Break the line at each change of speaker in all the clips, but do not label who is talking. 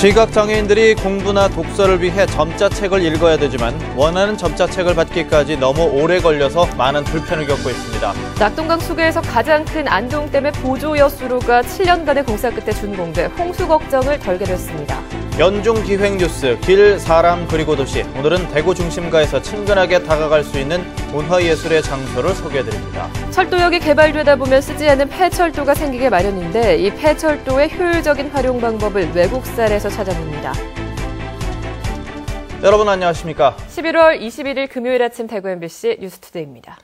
시각장애인들이 공부나 독서를 위해 점자책을 읽어야 되지만 원하는 점자책을 받기까지 너무 오래 걸려서 많은 불편을 겪고 있습니다.
낙동강 수계에서 가장 큰 안동댐의 보조 여수로가 7년간의 공사 끝에 준공돼 홍수 걱정을 덜게 됐습니다.
연중 기획 뉴스, 길, 사람, 그리고 도시. 오늘은 대구 중심가에서 친근하게 다가갈 수 있는 문화예술의 장소를 소개해드립니다.
철도역이 개발되다 보면 쓰지 않은 폐철도가 생기게 마련인데 이 폐철도의 효율적인 활용 방법을 외국사에서 찾아봅니다.
여러분 안녕하십니까?
11월 21일 금요일 아침 대구 MBC 뉴스투데이입니다.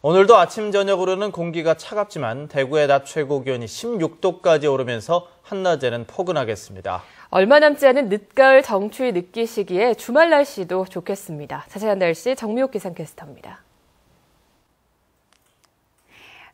오늘도 아침 저녁으로는 공기가 차갑지만 대구의 낮 최고 기온이 16도까지 오르면서 한낮에는 포근하겠습니다.
얼마 남지 않은 늦가을 정취 느끼시기에 주말 날씨도 좋겠습니다. 자세한 날씨 정미옥 기상캐스터입니다.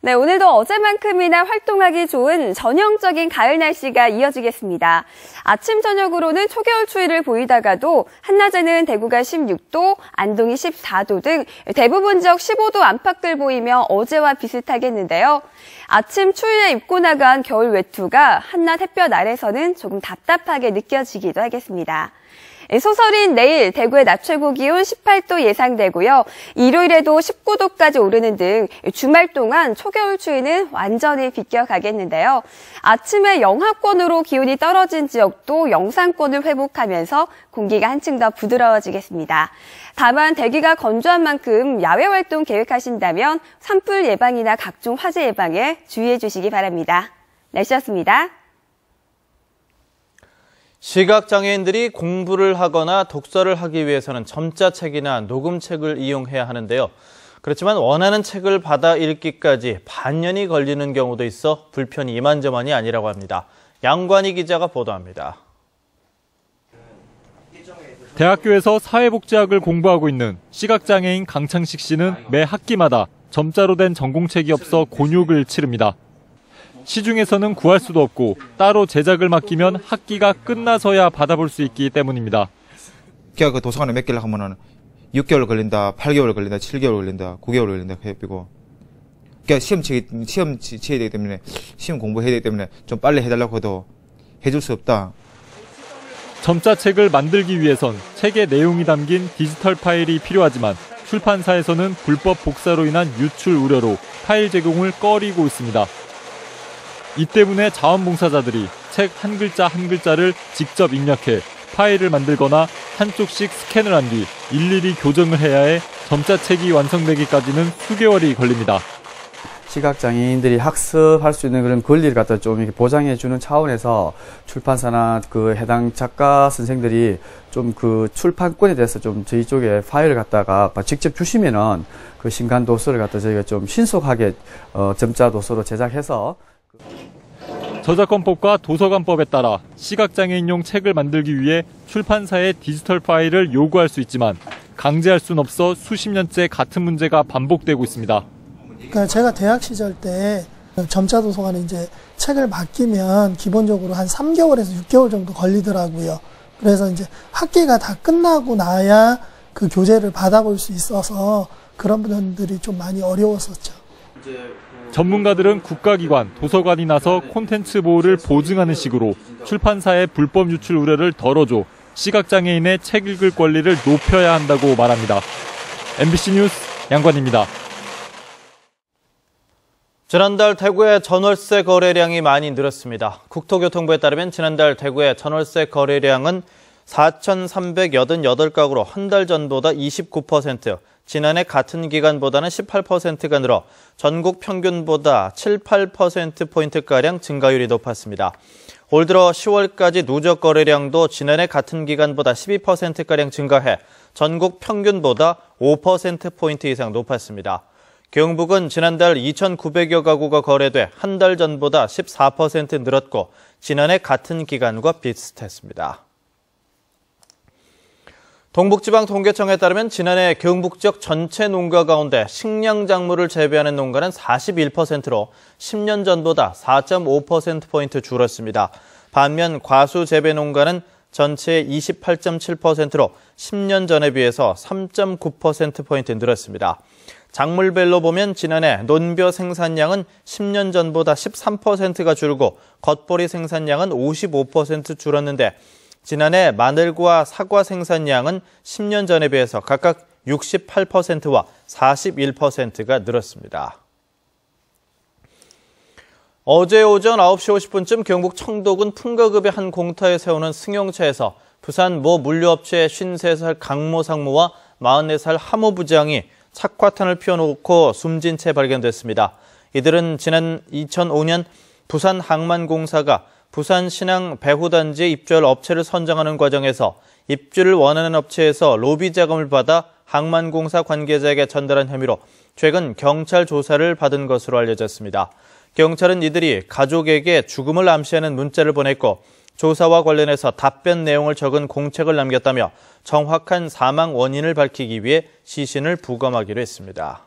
네, 오늘도 어제만큼이나 활동하기 좋은 전형적인 가을 날씨가 이어지겠습니다. 아침 저녁으로는 초겨울 추위를 보이다가도 한낮에는 대구가 16도, 안동이 14도 등 대부분 지역 15도 안팎을 보이며 어제와 비슷하겠는데요. 아침 추위에 입고 나간 겨울 외투가 한낮 햇볕 아래서는 조금 답답하게 느껴지기도 하겠습니다. 소설인 내일 대구의 낮 최고 기온 18도 예상되고요. 일요일에도 19도까지 오르는 등 주말 동안 초겨울 추위는 완전히 비껴가겠는데요. 아침에 영하권으로 기온이 떨어진 지역도 영상권을 회복하면서 공기가 한층 더 부드러워지겠습니다. 다만 대기가 건조한 만큼 야외 활동 계획하신다면 산불 예방이나 각종 화재 예방에 주의해 주시기 바랍니다. 날씨였습니다.
시각장애인들이 공부를 하거나 독서를 하기 위해서는 점자책이나 녹음책을 이용해야 하는데요. 그렇지만 원하는 책을 받아 읽기까지 반년이 걸리는 경우도 있어 불편이 이만저만이 아니라고 합니다. 양관희 기자가 보도합니다.
대학교에서 사회복지학을 공부하고 있는 시각장애인 강창식 씨는 매 학기마다 점자로 된 전공책이 없어 곤욕을 치릅니다. 시중에서는 구할 수도 없고 따로 제작을 맡기면 학기가 끝나서야 받아볼 수 있기 때문입니다.
그 도서관에 맡기려고 하면은 6개월 걸린다, 8개월 걸린다, 7개월 걸린다, 9개월 걸린다 해비고. 그러니까 시험 치야 되기 때문에 시험 공부해야 되기 때문에 좀 빨리 해달라고 해도 해줄 수 없다.
점자책을 만들기 위해선 책의 내용이 담긴 디지털 파일이 필요하지만 출판사에서는 불법 복사로 인한 유출 우려로 파일 제공을 꺼리고 있습니다. 이 때문에 자원봉사자들이 책 한 글자 한 글자를 직접 입력해 파일을 만들거나 한쪽씩 스캔을 한 뒤 일일이 교정을 해야 해 점자책이 완성되기까지는 수개월이 걸립니다.
시각장애인들이 학습할 수 있는 그런 권리를 갖다 좀 이렇게 보장해주는 차원에서 출판사나 그 해당 작가 선생들이 좀 그 출판권에 대해서 좀 저희 쪽에 파일을 갖다가 직접 주시면은 그 신간 도서를 갖다 저희가 좀 신속하게 점자 도서로 제작해서
저작권법과 도서관법에 따라 시각장애인용 책을 만들기 위해 출판사에 디지털 파일을 요구할 수 있지만 강제할 수는 없어 수십 년째 같은 문제가 반복되고 있습니다.
그러니까 제가 대학 시절 때 점자 도서관에 이제 책을 맡기면 기본적으로 한 3개월에서 6개월 정도 걸리더라고요. 그래서 이제 학기가 다 끝나고 나야 그 교재를 받아볼 수 있어서 그런 분들이 좀 많이 어려웠었죠.
전문가들은 국가기관, 도서관이 나서 콘텐츠 보호를 보증하는 식으로 출판사의 불법 유출 우려를 덜어줘 시각장애인의 책 읽을 권리를 높여야 한다고 말합니다. MBC 뉴스 양관입니다.
지난달 대구의 전월세 거래량이 많이 늘었습니다. 국토교통부에 따르면 지난달 대구의 전월세 거래량은 4,388가구로 한 달 전보다 29%, 지난해 같은 기간보다는 18%가 늘어 전국 평균보다 7, 8%포인트가량 증가율이 높았습니다. 올 들어 10월까지 누적 거래량도 지난해 같은 기간보다 12%가량 증가해 전국 평균보다 5%포인트 이상 높았습니다. 경북은 지난달 2,900여 가구가 거래돼 한 달 전보다 14% 늘었고 지난해 같은 기간과 비슷했습니다. 동북지방통계청에 따르면 지난해 경북 지역 전체 농가 가운데 식량작물을 재배하는 농가는 41%로 10년 전보다 4.5%포인트 줄었습니다. 반면 과수 재배 농가는 전체의 28.7%로 10년 전에 비해서 3.9%포인트 늘었습니다. 작물별로 보면 지난해 논벼 생산량은 10년 전보다 13%가 줄고 겉보리 생산량은 55% 줄었는데 지난해 마늘과 사과 생산량은 10년 전에 비해서 각각 68%와 41%가 늘었습니다. 어제 오전 9시 50분쯤 경북 청도군 풍가급의 한 공터에 세우는 승용차에서 부산 모 물류업체 53살 강모 상무와 44살 하모 부장이 착화탄을 피워놓고 숨진 채 발견됐습니다. 이들은 지난 2005년 부산 항만공사가 부산 신항 배후단지에 입주할 업체를 선정하는 과정에서 입주를 원하는 업체에서 로비 자금을 받아 항만공사 관계자에게 전달한 혐의로 최근 경찰 조사를 받은 것으로 알려졌습니다. 경찰은 이들이 가족에게 죽음을 암시하는 문자를 보냈고 조사와 관련해서 답변 내용을 적은 공책을 남겼다며 정확한 사망 원인을 밝히기 위해 시신을 부검하기로 했습니다.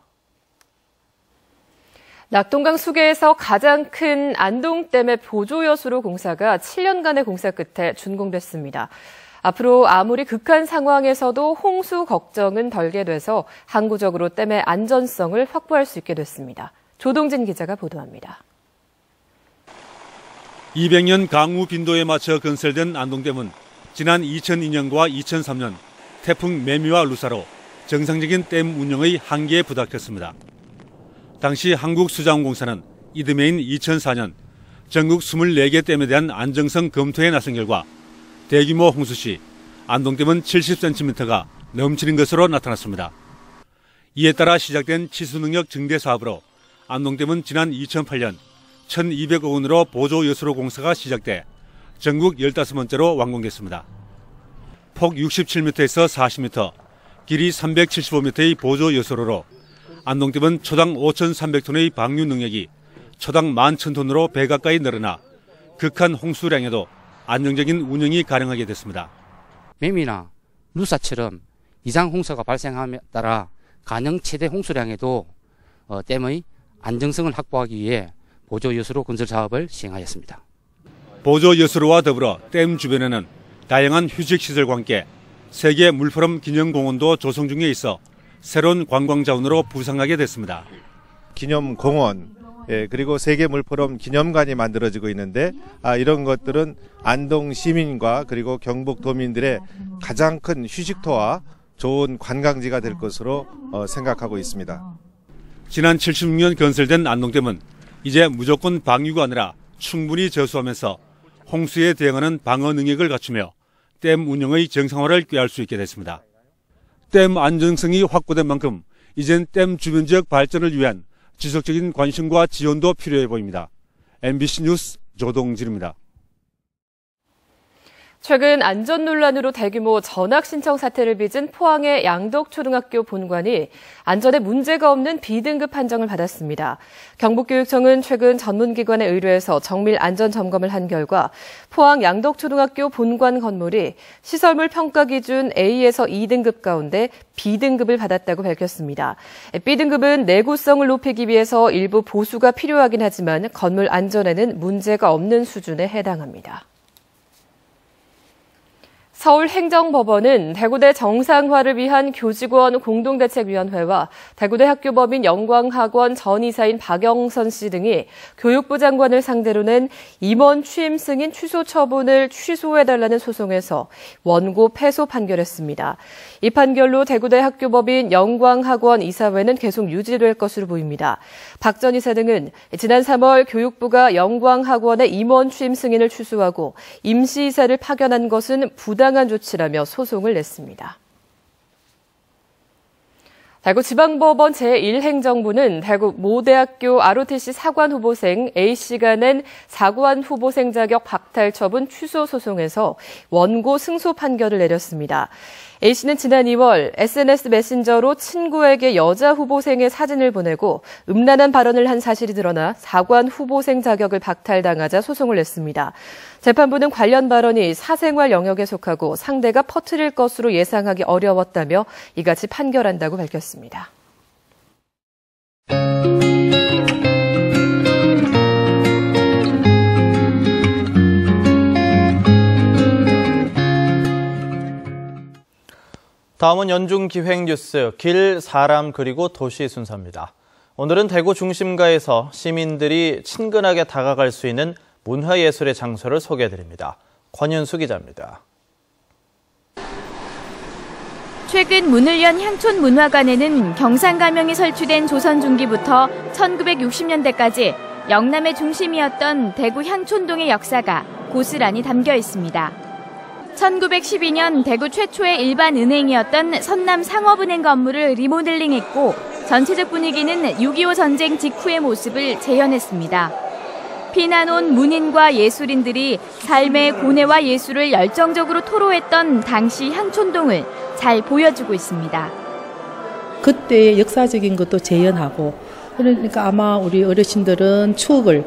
낙동강 수계에서 가장 큰 안동댐의 보조여수로 공사가 7년간의 공사 끝에 준공됐습니다. 앞으로 아무리 극한 상황에서도 홍수 걱정은 덜게 돼서 항구적으로 댐의 안전성을 확보할 수 있게 됐습니다. 조동진 기자가 보도합니다.
200년 강우 빈도에 맞춰 건설된 안동댐은 지난 2002년과 2003년 태풍 매미와 루사로 정상적인 댐 운영의 한계에 부닥쳤습니다. 당시 한국수자원공사는 이듬해인 2004년 전국 24개 댐에 대한 안정성 검토에 나선 결과 대규모 홍수 시 안동댐은 70cm가 넘치는 것으로 나타났습니다. 이에 따라 시작된 치수능력 증대 사업으로 안동댐은 지난 2008년 1,200억 원으로 보조여수로 공사가 시작돼 전국 15번째로 완공됐습니다. 폭 67m에서 40m, 길이 375m의 보조여수로로 안동댐은 초당 5,300톤의 방류 능력이 초당 11,000톤으로 배 가까이 늘어나 극한 홍수량에도 안정적인 운영이 가능하게 됐습니다.
매미나 루사처럼 이상 홍수가 발생함에 따라 가능 최대 홍수량에도 댐의 안정성을 확보하기 위해 보조여수로 건설 사업을 시행하였습니다.
보조여수로와 더불어 댐 주변에는 다양한 휴식시설과 함께 세계 물포럼 기념공원도 조성 중에 있어 새로운 관광자원으로 부상하게 됐습니다.
기념공원, 그리고 세계 물포럼 기념관이 만들어지고 있는데 이런 것들은 안동 시민과 그리고 경북 도민들의 가장 큰 휴식토와 좋은 관광지가 될 것으로 생각하고 있습니다.
지난 76년 건설된 안동댐은 이제 무조건 방류가 아니라 충분히 저수하면서 홍수에 대응하는 방어 능력을 갖추며 댐 운영의 정상화를 꾀할 수 있게 됐습니다. 댐 안정성이 확보된 만큼 이젠 댐 주변 지역 발전을 위한 지속적인 관심과 지원도 필요해 보입니다. MBC 뉴스 조동진입니다.
최근 안전 논란으로 대규모 전학 신청 사태를 빚은 포항의 양덕초등학교 본관이 안전에 문제가 없는 B등급 판정을 받았습니다. 경북교육청은 최근 전문기관에 의뢰해서 정밀 안전 점검을 한 결과 포항 양덕초등학교 본관 건물이 시설물 평가 기준 A에서 2등급 가운데 B등급을 받았다고 밝혔습니다. B등급은 내구성을 높이기 위해서 일부 보수가 필요하긴 하지만 건물 안전에는 문제가 없는 수준에 해당합니다. 서울행정법원은 대구대 정상화를 위한 교직원 공동대책위원회와 대구대 학교법인 영광학원 전 이사인 박영선 씨 등이 교육부 장관을 상대로 낸 임원 취임 승인 취소 처분을 취소해달라는 소송에서 원고 패소 판결했습니다. 이 판결로 대구대 학교법인 영광학원 이사회는 계속 유지될 것으로 보입니다. 박 전 이사 등은 지난 3월 교육부가 영광학원의 임원 취임 승인을 취소하고 임시이사를 파견한 것은 부당한 조치라며 소송을 냈습니다. 대구지방법원 제1행정부는 대구 모대학교 ROTC 사관 후보생 A씨가 낸 사관 후보생 자격 박탈 처분 취소 소송에서 원고 승소 판결을 내렸습니다. A씨는 지난 2월 SNS 메신저로 친구에게 여자 후보생의 사진을 보내고 음란한 발언을 한 사실이 드러나 사관 후보생 자격을 박탈당하자 소송을 냈습니다. 재판부는 관련 발언이 사생활 영역에 속하고 상대가 퍼뜨릴 것으로 예상하기 어려웠다며 이같이 판결한다고 밝혔습니다.
다음은 연중 기획 뉴스, 길, 사람, 그리고 도시 순서입니다. 오늘은 대구 중심가에서 시민들이 친근하게 다가갈 수 있는 문화예술의 장소를 소개해드립니다. 권윤수 기자입니다.
최근 문을 연 향촌문화관에는 경상가명이 설치된 조선 중기부터 1960년대까지 영남의 중심이었던 대구 향촌동의 역사가 고스란히 담겨 있습니다. 1912년 대구 최초의 일반 은행이었던 선남상업은행 건물을 리모델링했고 전체적 분위기는 6.25 전쟁 직후의 모습을 재현했습니다. 피난 온 문인과 예술인들이 삶의 고뇌와 예술을 열정적으로 토로했던 당시 향촌동을 잘 보여주고 있습니다.
그때의 역사적인 것도 재현하고, 그러니까 아마 우리 어르신들은 추억을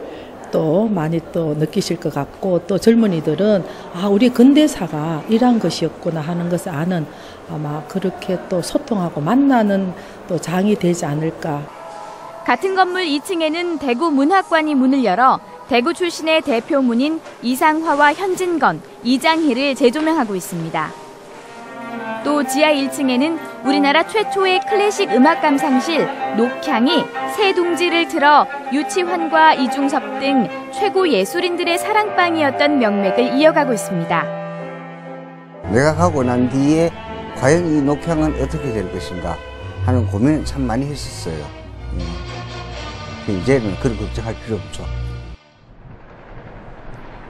또 많이 또 느끼실 것 같고, 또 젊은이들은 우리 근대사가 이런 것이었구나 하는 것을 아는, 아마 그렇게 또 소통하고 만나는 또 장이 되지 않을까.
같은 건물 2층에는 대구 문학관이 문을 열어 대구 출신의 대표 문인 이상화와 현진건, 이장희를 재조명하고 있습니다. 또 지하 1층에는 우리나라 최초의 클래식 음악 감상실 녹향이 새 둥지를 틀어 유치환과 이중섭 등 최고 예술인들의 사랑방이었던 명맥을 이어가고 있습니다.
내가 가고 난 뒤에 과연 이 녹향은 어떻게 될 것인가 하는 고민을 참 많이 했었어요. 이제는 그런 걱정할 필요 없죠.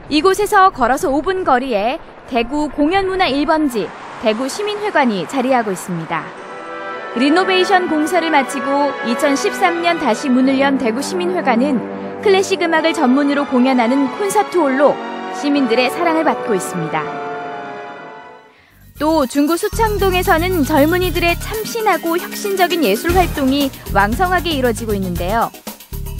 이곳에서 걸어서 5분 거리에 대구 공연문화 1번지 대구 시민회관이 자리하고 있습니다. 리노베이션 공사를 마치고 2013년 다시 문을 연 대구 시민회관은 클래식 음악을 전문으로 공연하는 콘서트홀로 시민들의 사랑을 받고 있습니다. 또 중구 수창동에서는 젊은이들의 참신하고 혁신적인 예술 활동이 왕성하게 이뤄지고 있는데요.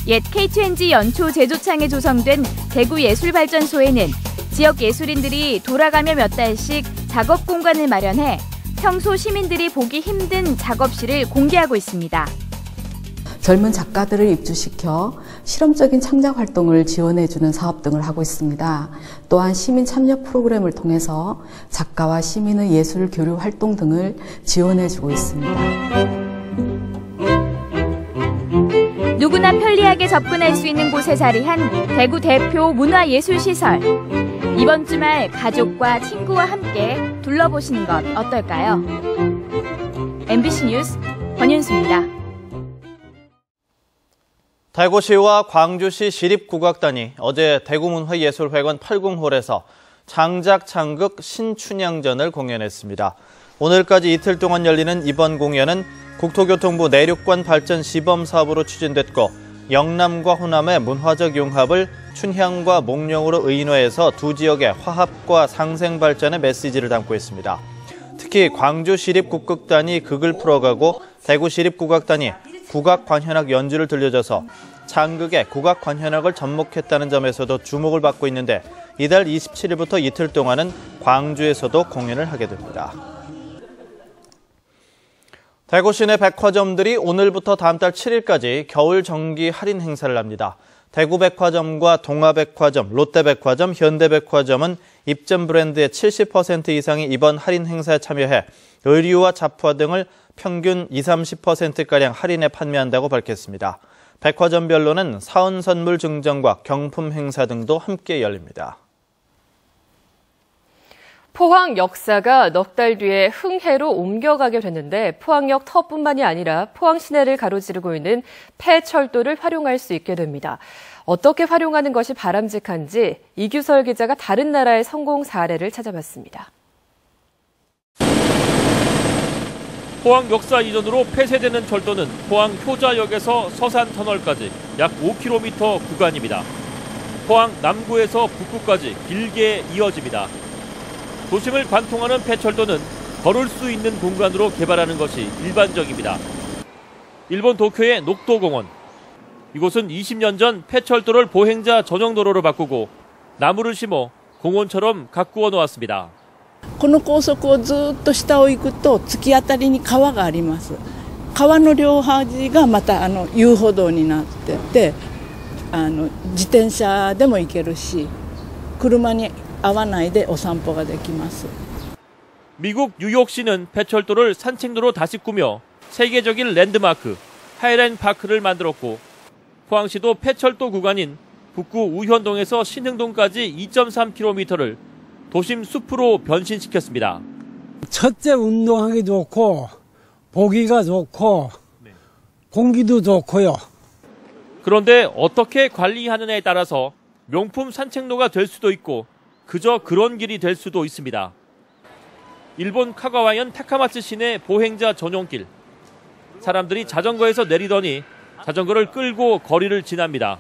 옛 K2NG 연초 제조창에 조성된 대구예술발전소에는 지역 예술인들이 돌아가며 몇 달씩 작업 공간을 마련해 평소 시민들이 보기 힘든 작업실을 공개하고 있습니다.
젊은 작가들을 입주시켜 실험적인 창작 활동을 지원해주는 사업 등을 하고 있습니다. 또한 시민 참여 프로그램을 통해서 작가와 시민의 예술 교류 활동 등을 지원해주고 있습니다.
누구나 편리하게 접근할 수 있는 곳에 자리한 대구 대표 문화예술시설. 이번 주말 가족과 친구와 함께 둘러보시는 것 어떨까요? MBC 뉴스 권윤수입니다.
대구시와 광주시 시립국악단이 어제 대구문화예술회관 80홀에서 창작 창극 신춘향전을 공연했습니다. 오늘까지 이틀 동안 열리는 이번 공연은 국토교통부 내륙관 발전 시범 사업으로 추진됐고 영남과 호남의 문화적 융합을 춘향과 몽룡으로 의인화해서 두 지역의 화합과 상생 발전의 메시지를 담고 있습니다. 특히 광주 시립국극단이 극을 풀어가고 대구 시립국악단이 국악관현악 연주를 들려줘서 창극의 국악관현악을 접목했다는 점에서도 주목을 받고 있는데 이달 27일부터 이틀 동안은 광주에서도 공연을 하게 됩니다. 대구 시내 백화점들이 오늘부터 다음 달 7일까지 겨울 정기 할인 행사를 합니다. 대구백화점과 동아백화점, 롯데백화점, 현대백화점은 입점 브랜드의 70% 이상이 이번 할인 행사에 참여해 의류와 잡화 등을 평균 20-30%가량 할인해 판매한다고 밝혔습니다. 백화점별로는 사은 선물 증정과 경품 행사 등도 함께 열립니다.
포항 역사가 넉 달 뒤에 흥해로 옮겨가게 됐는데 포항역 터뿐만이 아니라 포항 시내를 가로지르고 있는 폐철도를 활용할 수 있게 됩니다. 어떻게 활용하는 것이 바람직한지 이규설 기자가 다른 나라의 성공 사례를 찾아봤습니다.
포항 역사 이전으로 폐쇄되는 철도는 포항 효자역에서 서산터널까지 약 5km 구간입니다. 포항 남구에서 북구까지 길게 이어집니다. 도심을 관통하는 폐철도는 걸을 수 있는 공간으로 개발하는 것이 일반적입니다. 일본 도쿄의 녹도공원. 이곳은 20년 전 폐철도를 보행자 전용 도로로 바꾸고 나무를 심어 공원처럼 가꾸어 놓았습니다.
この高速をずっと下を行くと突き当たりに川があります。川の両端がまた遊歩道になってて、自転車でも行けるし、車に合わないでお散歩ができます。
미국 뉴욕시는 폐철도를 산책로로 다시 꾸며 세계적인 랜드마크 하이랜드 파크를 만들었고 포항시도 폐철도 구간인 북구 우현동에서 신흥동까지 2.3km를 도심 숲으로 변신시켰습니다.
첫째 운동하기 좋고 보기가 좋고 공기도 좋고요.
그런데 어떻게 관리하느냐에 따라서 명품 산책로가 될 수도 있고 그저 그런 길이 될 수도 있습니다. 일본 카가와현 타카마츠 시내 보행자 전용길. 사람들이 자전거에서 내리더니 자전거를 끌고 거리를 지납니다.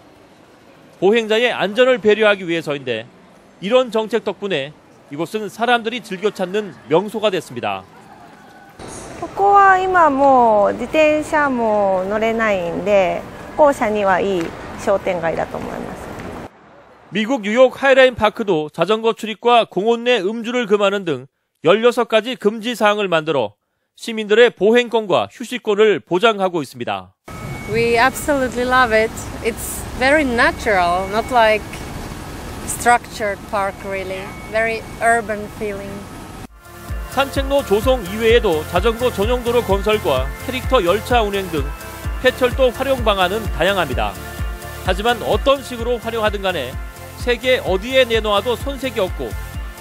보행자의 안전을 배려하기 위해서인데 이런 정책 덕분에 이곳은 사람들이 즐겨 찾는 명소가 됐습니다.
ここは今もう自転車も乗れないんで歩行者にはいい商店街だと思います。
미국 뉴욕 하이라인 파크도 자전거 출입과 공원 내 음주를 금하는 등 16가지 금지 사항을 만들어 시민들의 보행권과 휴식권을 보장하고 있습니다.
We absolutely love it. It's very natural, not like structured park really. Very urban feeling.
산책로 조성 이외에도 자전거 전용 도로 건설과 캐릭터 열차 운행 등 폐철도 활용 방안은 다양합니다. 하지만 어떤 식으로 활용하든 간에 세계 어디에 내놓아도 손색이 없고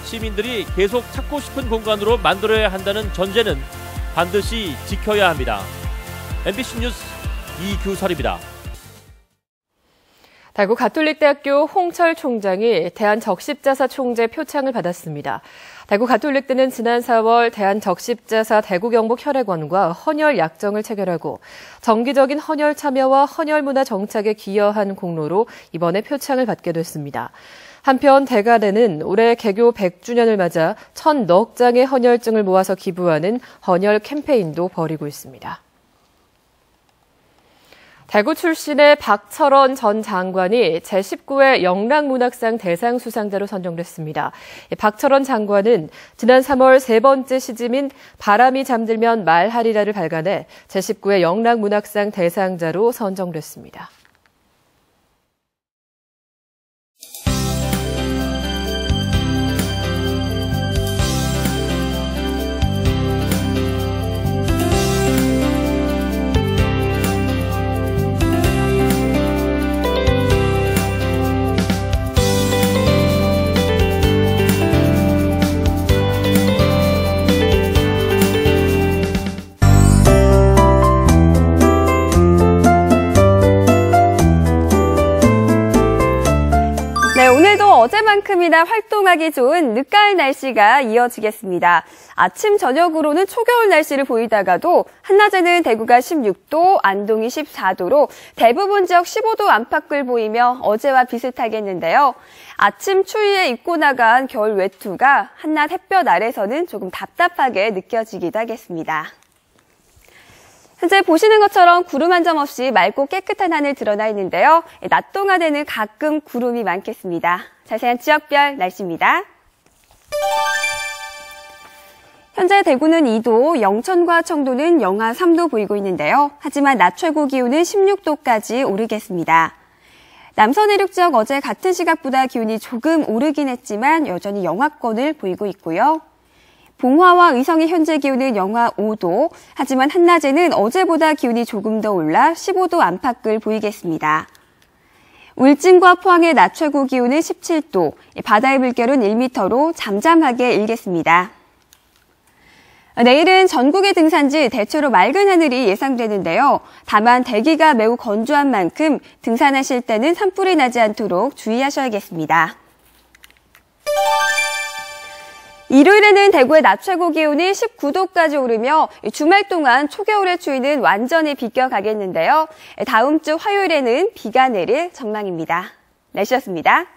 시민들이 계속 찾고 싶은 공간으로 만들어야 한다는 전제는 반드시 지켜야 합니다. MBC 뉴스 이규설입니다.
대구 가톨릭대학교 홍철 총장이 대한적십자사 총재 표창을 받았습니다. 대구 가톨릭대는 지난 4월 대한적십자사 대구경북혈액원과 헌혈 약정을 체결하고 정기적인 헌혈 참여와 헌혈 문화 정착에 기여한 공로로 이번에 표창을 받게 됐습니다. 한편 대가대는 올해 개교 100주년을 맞아 1,000억 장의 헌혈증을 모아서 기부하는 헌혈 캠페인도 벌이고 있습니다. 대구 출신의 박철원 전 장관이 제19회 영락문학상 대상 수상자로 선정됐습니다. 박철원 장관은 지난 3월 세 번째 시집인 바람이 잠들면 말하리라를 발간해 제19회 영락문학상 대상자로 선정됐습니다.
오늘도 어제만큼이나 활동하기 좋은 늦가을 날씨가 이어지겠습니다. 아침 저녁으로는 초겨울 날씨를 보이다가도 한낮에는 대구가 16도, 안동이 14도로 대부분 지역 15도 안팎을 보이며 어제와 비슷하겠는데요. 아침 추위에 입고 나간 겨울 외투가 한낮 햇볕 아래서는 조금 답답하게 느껴지기도 하겠습니다. 현재 보시는 것처럼 구름 한 점 없이 맑고 깨끗한 하늘 드러나 있는데요. 낮 동안에는 가끔 구름이 많겠습니다. 자세한 지역별 날씨입니다. 현재 대구는 2도, 영천과 청도는 영하 3도 보이고 있는데요. 하지만 낮 최고 기온은 16도까지 오르겠습니다. 남서 내륙 지역 어제 같은 시각보다 기온이 조금 오르긴 했지만 여전히 영하권을 보이고 있고요. 봉화와 의성의 현재 기온은 영하 5도, 하지만 한낮에는 어제보다 기온이 조금 더 올라 15도 안팎을 보이겠습니다. 울진과 포항의 낮 최고 기온은 17도, 바다의 물결은 1m로 잠잠하게 일겠습니다. 내일은 전국의 등산지 대체로 맑은 하늘이 예상되는데요. 다만 대기가 매우 건조한 만큼 등산하실 때는 산불이 나지 않도록 주의하셔야겠습니다. 일요일에는 대구의 낮 최고 기온이 19도까지 오르며 주말 동안 초겨울의 추위는 완전히 비껴가겠는데요. 다음 주 화요일에는 비가 내릴 전망입니다. 날씨였습니다.